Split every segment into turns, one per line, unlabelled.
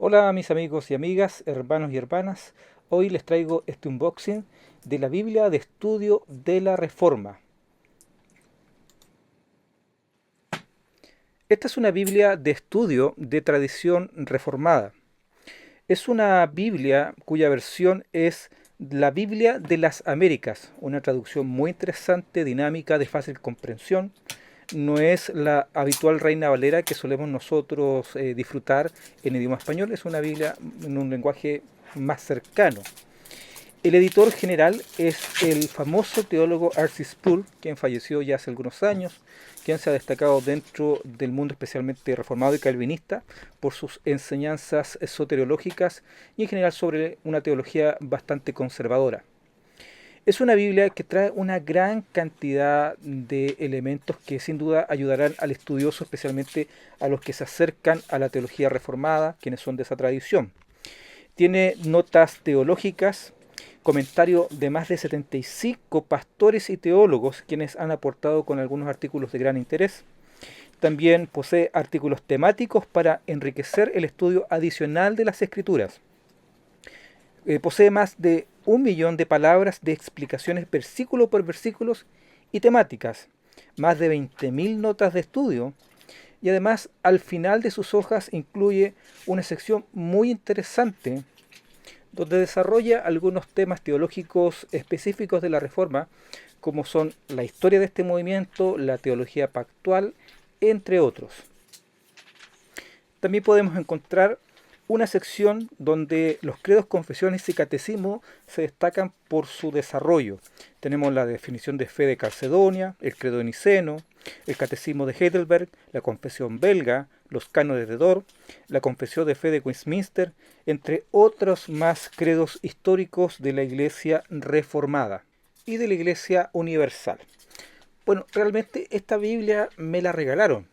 Hola mis amigos y amigas, hermanos y hermanas. Hoy les traigo este unboxing de la Biblia de Estudio de la Reforma. Esta es una Biblia de estudio de tradición reformada. Es una Biblia cuya versión es la Biblia de las Américas, una traducción muy interesante, dinámica, de fácil comprensión. No es la habitual Reina Valera que solemos nosotros disfrutar en idioma español, es una Biblia en un lenguaje más cercano. El editor general es el famoso teólogo R.C. Sproul, quien falleció ya hace algunos años, quien se ha destacado dentro del mundo especialmente reformado y calvinista por sus enseñanzas soteriológicas y en general sobre una teología bastante conservadora. Es una Biblia que trae una gran cantidad de elementos que sin duda ayudarán al estudioso, especialmente a los que se acercan a la teología reformada, quienes son de esa tradición. Tiene notas teológicas, comentario de más de 75 pastores y teólogos, quienes han aportado con algunos artículos de gran interés. También posee artículos temáticos para enriquecer el estudio adicional de las escrituras. Posee más de 1 millón de palabras de explicaciones versículo por versículo y temáticas, más de 20.000 notas de estudio, y además al final de sus hojas incluye una sección muy interesante donde desarrolla algunos temas teológicos específicos de la Reforma, como son la historia de este movimiento, la teología pactual, entre otros. También podemos encontrar una sección donde los credos, confesiones y catecismo se destacan por su desarrollo. Tenemos la definición de fe de Calcedonia, el credo niceno, el catecismo de Heidelberg, la confesión belga, los cánones de Dort, la confesión de fe de Westminster, entre otros más credos históricos de la Iglesia reformada y de la Iglesia universal. Bueno, realmente esta Biblia me la regalaron.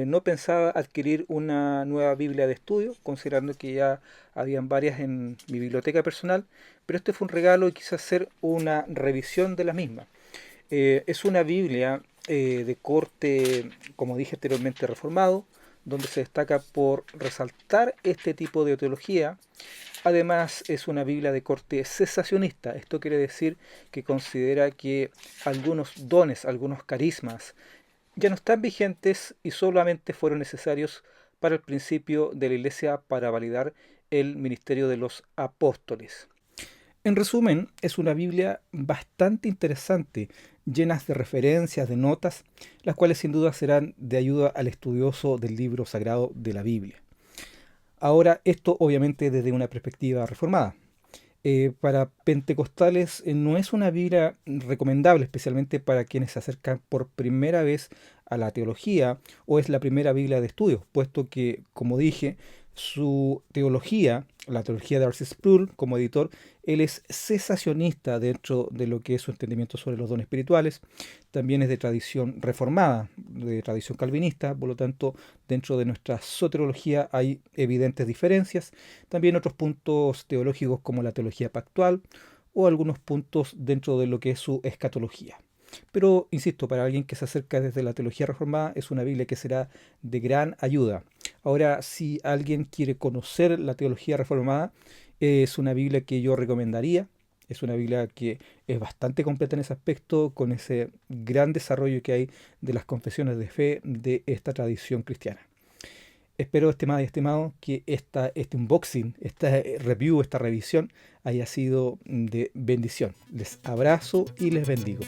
No pensaba adquirir una nueva Biblia de estudio, considerando que ya habían varias en mi biblioteca personal, pero este fue un regalo y quise hacer una revisión de la misma. Es una Biblia de corte, como dije anteriormente, reformado, donde se destaca por resaltar este tipo de teología. Además, es una Biblia de corte cesacionista. Esto quiere decir que considera que algunos dones, algunos carismas, ya no están vigentes y solamente fueron necesarios para el principio de la Iglesia para validar el ministerio de los apóstoles. En resumen, es una Biblia bastante interesante, llena de referencias, de notas, las cuales sin duda serán de ayuda al estudioso del libro sagrado de la Biblia. Ahora, esto obviamente desde una perspectiva reformada. Para pentecostales no es una Biblia recomendable, especialmente para quienes se acercan por primera vez a la teología o es la primera Biblia de estudio, puesto que, como dije, su teología, la teología de R.C. Sproul como editor, él es cesacionista dentro de lo que es su entendimiento sobre los dones espirituales. También es de tradición reformada, de tradición calvinista, por lo tanto, dentro de nuestra soteriología hay evidentes diferencias. También otros puntos teológicos como la teología pactual o algunos puntos dentro de lo que es su escatología. Pero, insisto, para alguien que se acerca desde la teología reformada, es una Biblia que será de gran ayuda. Ahora, si alguien quiere conocer la teología reformada, es una Biblia que yo recomendaría. Es una Biblia que es bastante completa en ese aspecto, con ese gran desarrollo que hay de las confesiones de fe de esta tradición cristiana. Espero, estimada y estimado, que este unboxing, esta review, esta revisión haya sido de bendición. Les abrazo y les bendigo.